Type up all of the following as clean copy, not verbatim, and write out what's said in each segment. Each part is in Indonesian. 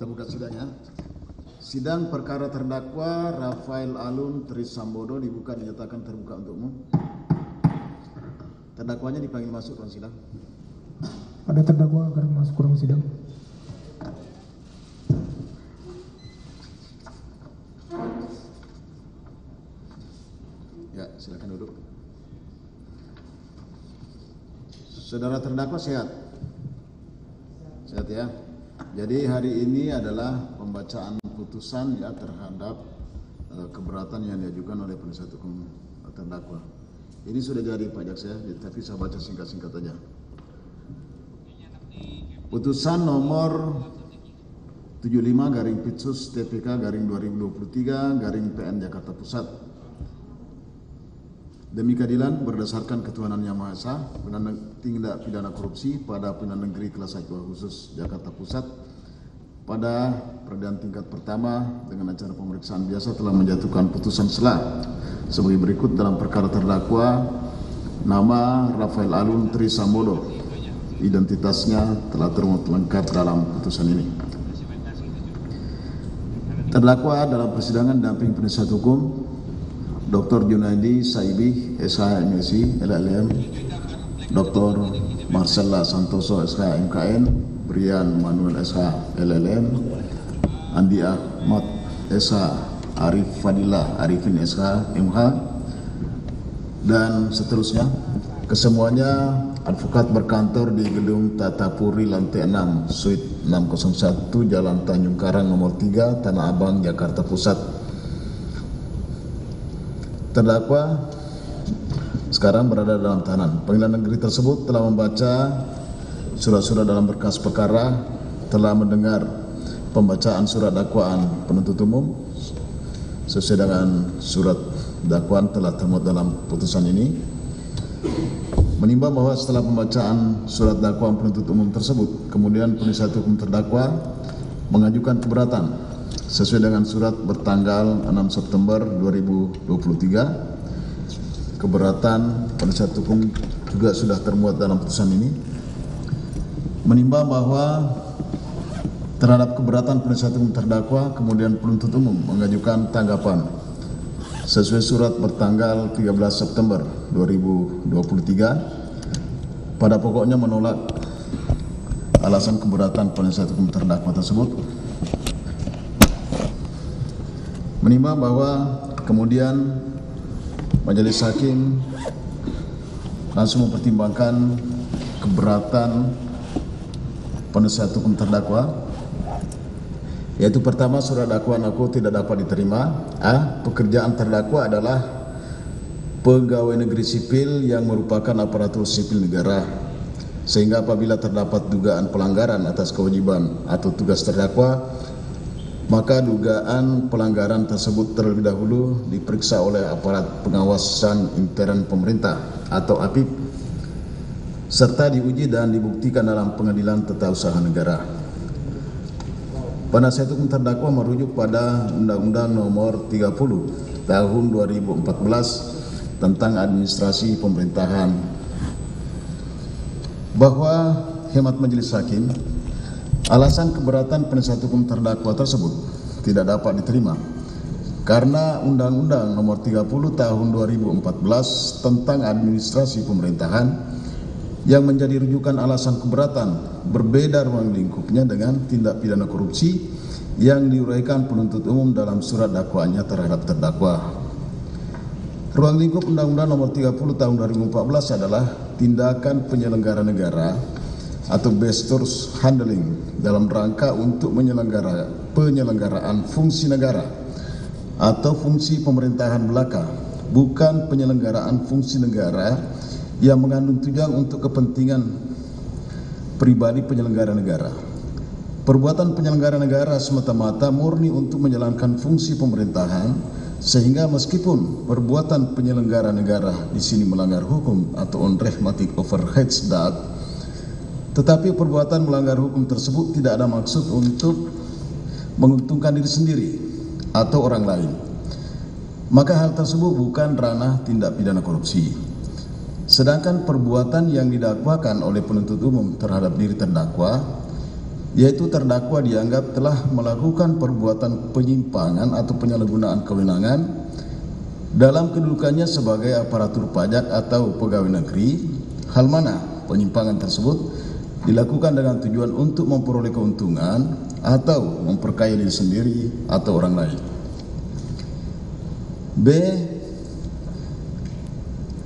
Kita buka sidangnya. Sidang perkara terdakwa Rafael Alun Trisambodo dibuka, dinyatakan terbuka untuk umum. Terdakwanya dipanggil masuk ruang sidang. Ada terdakwa akan masuk ruang sidang. Ya, silakan duduk. Saudara terdakwa sehat? Sehat ya. Jadi hari ini adalah pembacaan putusan ya terhadap keberatan yang diajukan oleh penasihat hukum terdakwa. Ini sudah jadi Pak Jaksa, tapi saya baca singkat-singkat aja. Putusan nomor 75/Pitsus/TPK/2023/PN Jakarta Pusat. Demi keadilan berdasarkan ketuhanan Yang Maha Esa, tindak pidana korupsi pada Pengadilan Negeri Kelas 1 Khusus Jakarta Pusat pada peradilan tingkat pertama dengan acara pemeriksaan biasa telah menjatuhkan putusan sela sebagai berikut dalam perkara terdakwa nama Rafael Alun Trisambodo. Identitasnya telah termuat lengkap dalam putusan ini. Terdakwa dalam persidangan damping penasihat hukum Dr. Junaidi Saibi, SH MSI, LLM, Dr. Marcella Santoso, SH MKN, Brian Manuel, SH LLM, Andi Ahmad, SH Arif Fadilah, Arifin, SH MH, dan seterusnya. Kesemuanya advokat berkantor di Gedung Tatapuri lantai 6, Suite 601, Jalan Tanjung Karang nomor 3, Tanah Abang, Jakarta Pusat. Terdakwa sekarang berada dalam tahanan. Pengadilan negeri tersebut telah membaca surat-surat dalam berkas perkara, telah mendengar pembacaan surat dakwaan penuntut umum sesuai dengan surat dakwaan telah termuat dalam putusan ini. Menimbang bahwa setelah pembacaan surat dakwaan penuntut umum tersebut, kemudian penasihat hukum terdakwa mengajukan keberatan sesuai dengan surat bertanggal 6 September 2023. Keberatan penasihat hukum juga sudah termuat dalam putusan ini. Menimbang bahwa terhadap keberatan penasihat hukum terdakwa, kemudian penuntut umum mengajukan tanggapan sesuai surat bertanggal 13 September 2023. Pada pokoknya menolak alasan keberatan penasihat hukum terdakwa tersebut. Menimbang bahwa kemudian majelis hakim langsung mempertimbangkan keberatan penasihat hukum terdakwa, yaitu pertama, surat dakwaan aku tidak dapat diterima. A. Pekerjaan terdakwa adalah pegawai negeri sipil yang merupakan aparatur sipil negara, sehingga apabila terdapat dugaan pelanggaran atas kewajiban atau tugas terdakwa, maka dugaan pelanggaran tersebut terlebih dahulu diperiksa oleh aparat pengawasan intern pemerintah atau APIP, serta diuji dan dibuktikan dalam pengadilan tata usaha negara. Penasihat hukum terdakwa merujuk pada Undang-Undang Nomor 30 Tahun 2014 tentang administrasi pemerintahan, bahwa hemat majelis hakim, alasan keberatan penasihat hukum terdakwa tersebut tidak dapat diterima karena Undang-Undang Nomor 30 Tahun 2014 tentang administrasi pemerintahan yang menjadi rujukan alasan keberatan berbeda ruang lingkupnya dengan tindak pidana korupsi yang diuraikan penuntut umum dalam surat dakwaannya terhadap terdakwa. Ruang lingkup Undang-Undang Nomor 30 Tahun 2014 adalah tindakan penyelenggara negara atau gestures handling dalam rangka untuk penyelenggaraan fungsi negara atau fungsi pemerintahan belaka, bukan penyelenggaraan fungsi negara yang mengandung tujuan untuk kepentingan pribadi penyelenggara negara. Perbuatan penyelenggara negara semata-mata murni untuk menjalankan fungsi pemerintahan, sehingga meskipun perbuatan penyelenggara negara di sini melanggar hukum atau unrehmatic overheads dat, tetapi perbuatan melanggar hukum tersebut tidak ada maksud untuk menguntungkan diri sendiri atau orang lain, maka hal tersebut bukan ranah tindak pidana korupsi. Sedangkan perbuatan yang didakwakan oleh penuntut umum terhadap diri terdakwa yaitu terdakwa dianggap telah melakukan perbuatan penyimpangan atau penyalahgunaan kewenangan dalam kedudukannya sebagai aparatur pajak atau pegawai negeri, hal mana penyimpangan tersebut dilakukan dengan tujuan untuk memperoleh keuntungan atau memperkaya diri sendiri atau orang lain. B.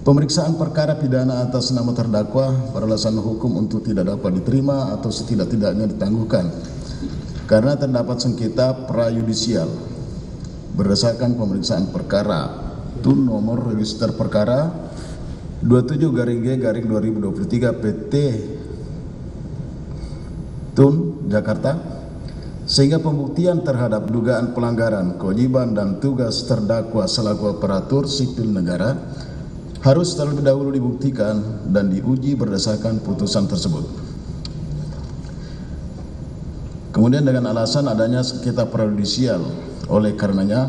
Pemeriksaan perkara pidana atas nama terdakwa beralasan hukum untuk tidak dapat diterima atau setidak-tidaknya ditangguhkan karena terdapat sengketa prayudisial berdasarkan pemeriksaan perkara TUN nomor register perkara 27-G-2023 PT TUN Jakarta, sehingga pembuktian terhadap dugaan pelanggaran kewajiban dan tugas terdakwa selaku aparatur sipil negara harus terlebih dahulu dibuktikan dan diuji berdasarkan putusan tersebut. Kemudian dengan alasan adanya sengketa prayudisial, oleh karenanya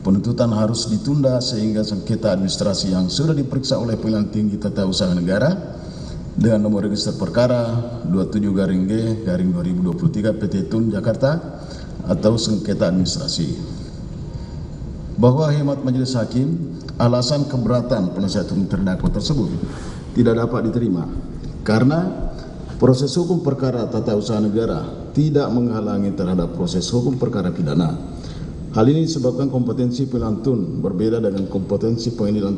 penuntutan harus ditunda sehingga sengketa administrasi yang sudah diperiksa oleh Pengadilan Tinggi Tata Usaha Negara dengan nomor register perkara 27-G-2023 PT TUN Jakarta atau sengketa administrasi. Bahwa hemat majelis hakim, alasan keberatan penasihat hukum terdakwa tersebut tidak dapat diterima karena proses hukum perkara tata usaha negara tidak menghalangi terhadap proses hukum perkara pidana. Hal ini disebabkan kompetensi pengadilan TUN berbeda dengan kompetensi pengadilan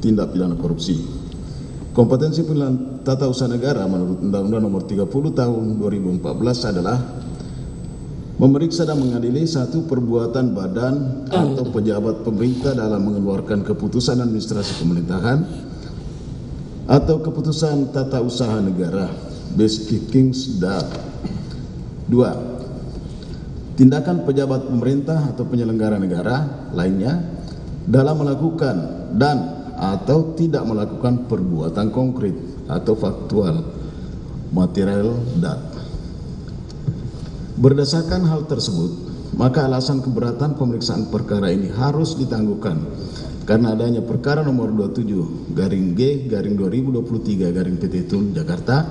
tindak pidana korupsi. Kompetensi pengadilan tata usaha negara menurut Undang-Undang Nomor 30 Tahun 2014 adalah memeriksa dan mengadili satu perbuatan badan atau pejabat pemerintah dalam mengeluarkan keputusan administrasi pemerintahan atau keputusan tata usaha negara, basic kings dan 2. Tindakan pejabat pemerintah atau penyelenggara negara lainnya dalam melakukan dan atau tidak melakukan perbuatan konkret atau faktual, material dan. Berdasarkan hal tersebut, maka alasan keberatan pemeriksaan perkara ini harus ditangguhkan karena adanya perkara nomor 27-G-2023 PT TUN Jakarta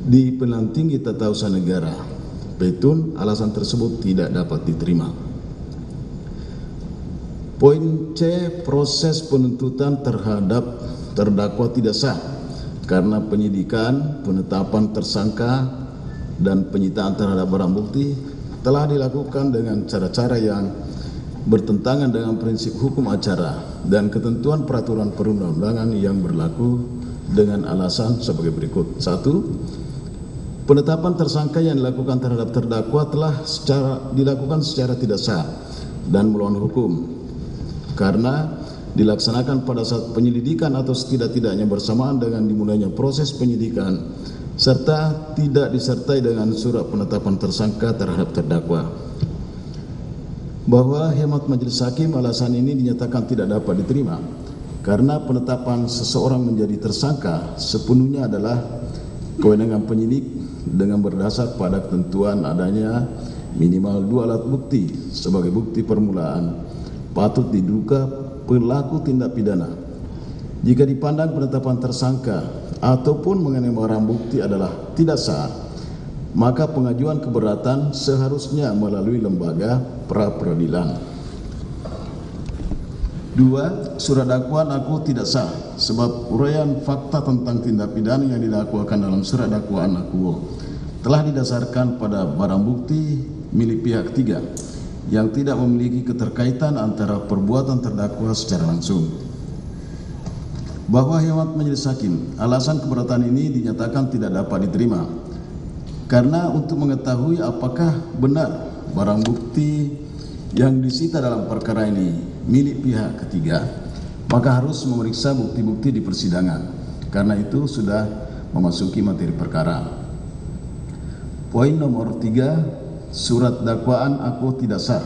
di Pengadilan Tinggi Tata Usaha Negara PTUN. Alasan tersebut tidak dapat diterima. Poin C, proses penuntutan terhadap terdakwa tidak sah karena penyidikan, penetapan tersangka dan penyitaan terhadap barang bukti telah dilakukan dengan cara-cara yang bertentangan dengan prinsip hukum acara dan ketentuan peraturan perundang-undangan yang berlaku dengan alasan sebagai berikut. 1. Penetapan tersangka yang dilakukan terhadap terdakwa telah dilakukan secara tidak sah dan melawan hukum karena dilaksanakan pada saat penyelidikan atau setidak-tidaknya bersamaan dengan dimulainya proses penyidikan serta tidak disertai dengan surat penetapan tersangka terhadap terdakwa. Bahwa hemat majelis hakim, alasan ini dinyatakan tidak dapat diterima karena penetapan seseorang menjadi tersangka sepenuhnya adalah kewenangan penyidik dengan berdasar pada ketentuan adanya minimal 2 alat bukti sebagai bukti permulaan patut diduga pelaku tindak pidana. Jika dipandang penetapan tersangka ataupun mengenai barang bukti adalah tidak sah, maka pengajuan keberatan seharusnya melalui lembaga pra-peradilan. 2. Surat dakwaan aku tidak sah sebab uraian fakta tentang tindak pidana yang didakwakan dalam surat dakwaan aku telah didasarkan pada barang bukti milik pihak ketiga yang tidak memiliki keterkaitan antara perbuatan terdakwa secara langsung. Bahwa hemat majelis hakim, alasan keberatan ini dinyatakan tidak dapat diterima karena untuk mengetahui apakah benar barang bukti yang disita dalam perkara ini milik pihak ketiga, maka harus memeriksa bukti-bukti di persidangan. Karena itu sudah memasuki materi perkara. Poin nomor 3, surat dakwaan aku tidak sah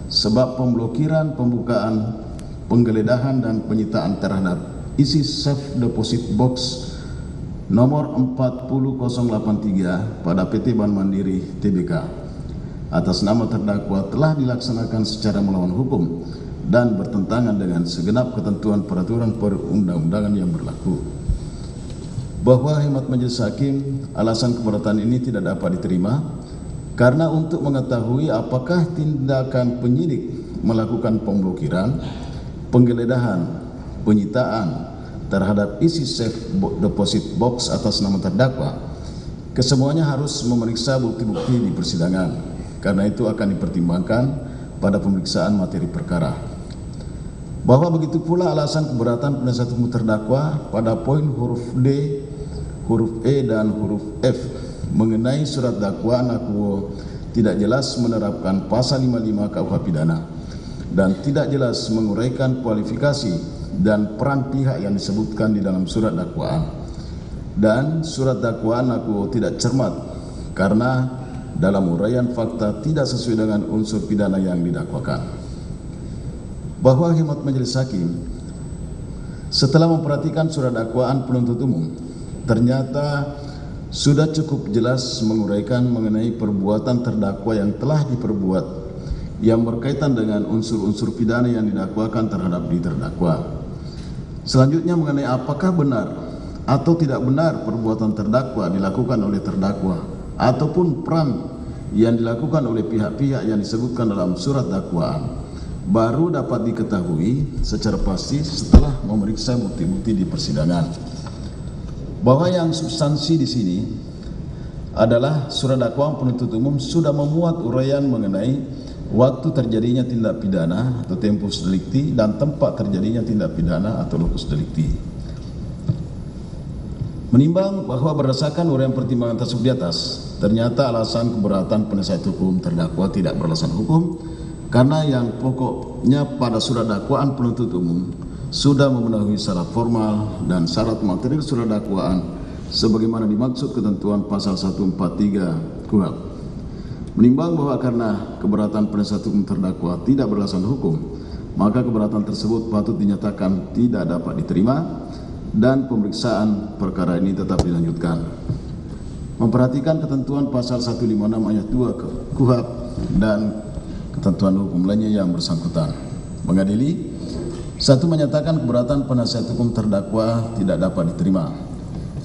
sebab pemblokiran, pembukaan, penggeledahan dan penyitaan terhadap isi safe deposit box nomor 40083 pada PT Bank Mandiri Tbk atas nama terdakwa telah dilaksanakan secara melawan hukum dan bertentangan dengan segenap ketentuan peraturan perundang-undangan yang berlaku. Bahwa hemat majelis hakim, alasan keberatan ini tidak dapat diterima Karena untuk mengetahui apakah tindakan penyidik melakukan pemblokiran, penggeledahan, penyitaan terhadap isi safe deposit box atas nama terdakwa, kesemuanya harus memeriksa bukti-bukti di persidangan. Karena itu akan dipertimbangkan pada pemeriksaan materi perkara. Bahwa begitu pula alasan keberatan penasihat hukum terdakwa pada poin huruf D, huruf E, dan huruf F mengenai surat dakwaan akuo tidak jelas menerapkan pasal 55 KUH pidana dan tidak jelas menguraikan kualifikasi dan peran pihak yang disebutkan di dalam surat dakwaan. Dan surat dakwaan akuo tidak cermat karena dalam uraian fakta tidak sesuai dengan unsur pidana yang didakwakan. Bahwa hemat majelis hakim, setelah memperhatikan surat dakwaan penuntut umum, ternyata sudah cukup jelas menguraikan mengenai perbuatan terdakwa yang telah diperbuat yang berkaitan dengan unsur-unsur pidana yang didakwakan terhadap terdakwa. Selanjutnya mengenai apakah benar atau tidak benar perbuatan terdakwa dilakukan oleh terdakwa ataupun peran yang dilakukan oleh pihak-pihak yang disebutkan dalam surat dakwaan baru dapat diketahui secara pasti setelah memeriksa bukti-bukti di persidangan. Bahwa yang substansi di sini adalah surat dakwaan penuntut umum sudah memuat uraian mengenai waktu terjadinya tindak pidana atau tempus delicti dan tempat terjadinya tindak pidana atau locus delicti. Menimbang bahwa berdasarkan uraian pertimbangan tersebut di atas, ternyata alasan keberatan penasihat hukum terdakwa tidak beralasan hukum karena yang pokoknya pada surat dakwaan penuntut umum sudah memenuhi syarat formal dan syarat material surat dakwaan sebagaimana dimaksud ketentuan pasal 143 KUHP. Menimbang bahwa karena keberatan penasihat hukum terdakwa tidak beralasan hukum, maka keberatan tersebut patut dinyatakan tidak dapat diterima dan pemeriksaan perkara ini tetap dilanjutkan. Memperhatikan ketentuan pasal 156 ayat 2 KUHP dan ketentuan hukum lainnya yang bersangkutan. Mengadili, satu, menyatakan keberatan penasihat hukum terdakwa tidak dapat diterima.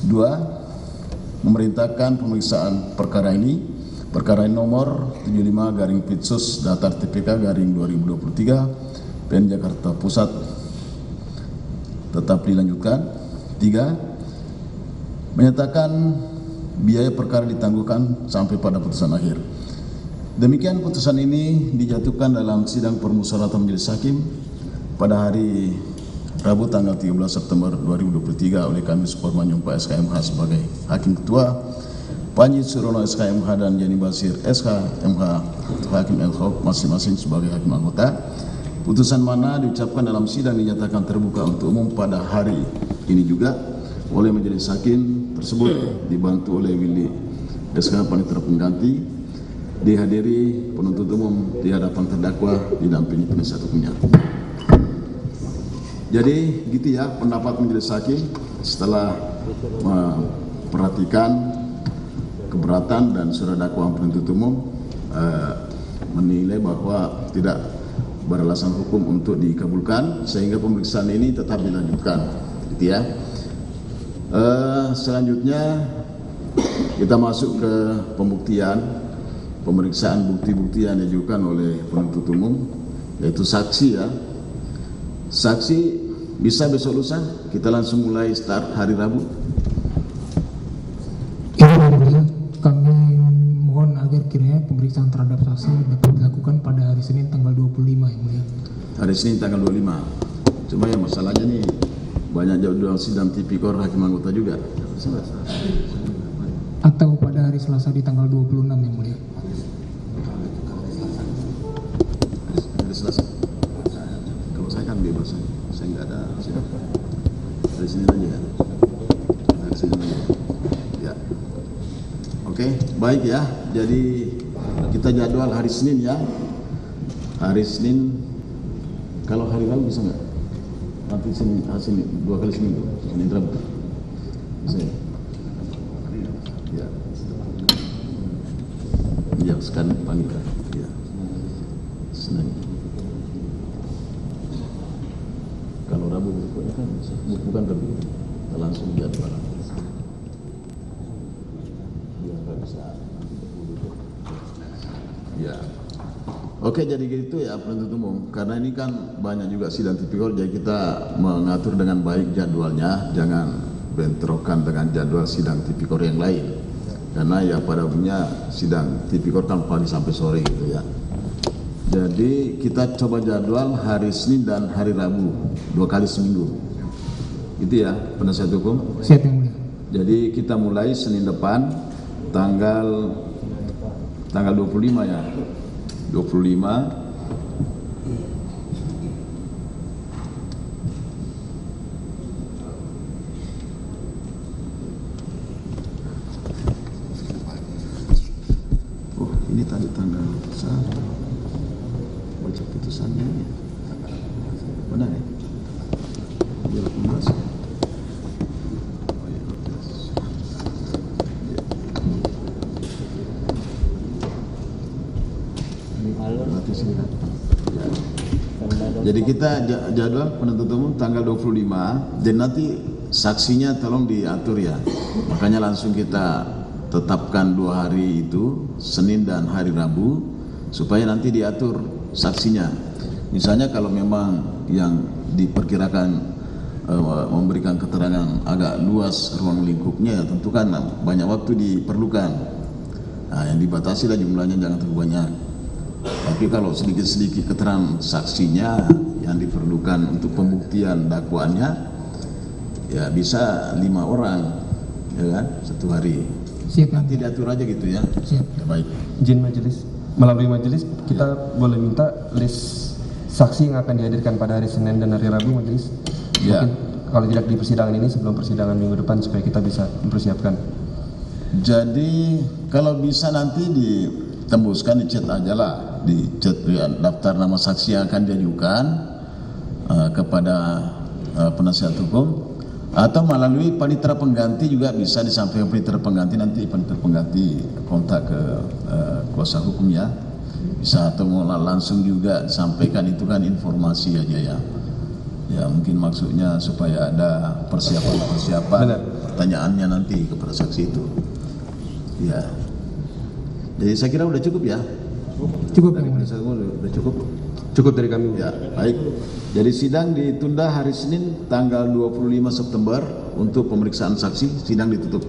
Dua, memerintahkan pemeriksaan perkara ini nomor 75/Pitsus Datar TPK/2023 PN Jakarta Pusat tetap dilanjutkan. Tiga, menyatakan biaya perkara ditangguhkan sampai pada putusan akhir. Demikian putusan ini dijatuhkan dalam sidang permusyawaratan majelis hakim pada hari Rabu tanggal 13 September 2023 oleh kami Suparman Nyumpa SKMH sebagai Hakim Ketua, Panji Surono SKMH dan Yani Basir SKMH Hakim Al-Khawf masing-masing sebagai Hakim Anggota. Putusan mana diucapkan dalam sidang dinyatakan terbuka untuk umum pada hari ini juga oleh majelis hakim tersebut dibantu oleh Willy SK Panitera Pengganti, dihadiri penuntut umum di hadapan terdakwa didampingi penasihat hukumnya. Jadi gitu ya pendapat majelis hakim setelah memperhatikan keberatan dan surat dakwaan penuntut umum menilai bahwa tidak beralasan hukum untuk dikabulkan sehingga pemeriksaan ini tetap dilanjutkan, gitu ya. Selanjutnya kita masuk ke pemeriksaan bukti-bukti yang diajukan oleh penuntut umum, yaitu saksi ya. Saksi bisa besok lusa, kita langsung mulai start hari Rabu. Kami mohon agar kiranya pemeriksaan terhadap saksi dapat dilakukan pada hari Senin tanggal 25 yang mulia. Hari Senin tanggal 25. Cuma ya masalahnya nih banyak jadwal sidang tipikor hakim anggota juga. Atau pada hari Selasa di tanggal 26 yang mulia. Hari Selasa. Kalau saya kan bebas, saya nggak ada sidang. Hari Senin aja ya. Hari Senin aja. Ya. Oke, baik ya. Jadi kita jadwal hari Senin ya. Hari Senin. Kalau hari Rabu bisa nggak? Nanti Senin, Senin 2 kali seminggu. Senin Rabu. Bisa ya? Ya. Iya, sekarang Panitra. Ya. Senin. Kalau Rabu berikutnya kan bukan Rabu, kita langsung jadwal. Biar nggak bisa. Ya. Oke, jadi gitu ya penuntut umum. Karena ini kan banyak juga sidang tipikor, jadi kita mengatur dengan baik jadwalnya, jangan bentrokan dengan jadwal sidang tipikor yang lain. Karena ya pada umumnya sidang tipikor kan pagi sampai sore gitu ya. Jadi kita coba jadwal hari Senin dan hari Rabu, 2 kali seminggu. Itu ya penasihat hukum. Siap yang mulia. Jadi kita mulai Senin depan tanggal 25 ya. 25 ini tadi tanggal saya baca putusannya ini benar ya? 18 Berarti sini kan? Ya. Jadi kita jadwal penuntut umum tanggal 25 dan nanti saksinya tolong diatur ya. Makanya langsung kita tetapkan 2 hari itu, Senin dan hari Rabu, supaya nanti diatur saksinya. Misalnya kalau memang yang diperkirakan memberikan keterangan agak luas ruang lingkupnya, tentu kan banyak waktu diperlukan. Nah, yang dibatasi lah jumlahnya, jangan terlalu banyak. Tapi kalau sedikit-sedikit keterangan saksinya yang diperlukan untuk pembuktian dakwaannya, ya bisa 5 orang, ya kan, 1 hari. Siap. Nanti diatur aja gitu ya. Siap. Ya, baik. Izin majelis, melalui majelis kita boleh minta list saksi yang akan dihadirkan pada hari Senin dan hari Rabu, majelis. Ya. Mungkin kalau tidak di persidangan ini, sebelum persidangan minggu depan supaya kita bisa mempersiapkan. Jadi kalau bisa nanti ditembuskan, dicat aja lah, dicat ya, daftar nama saksi yang akan diajukan kepada penasihat hukum, atau melalui panitera pengganti juga bisa disampaikan panitera pengganti, nanti panitera pengganti kontak ke kuasa hukumnya bisa, atau mau langsung juga disampaikan, itu kan informasi aja ya. Ya mungkin maksudnya supaya ada persiapan pertanyaannya nanti kepada saksi itu. Ya. Jadi saya kira udah cukup ya. Cukup Dari yang mulia. penasihat umum udah cukup. Cukup dari kami. Ya, baik. Jadi sidang ditunda hari Senin tanggal 25 September untuk pemeriksaan saksi, sidang ditutup.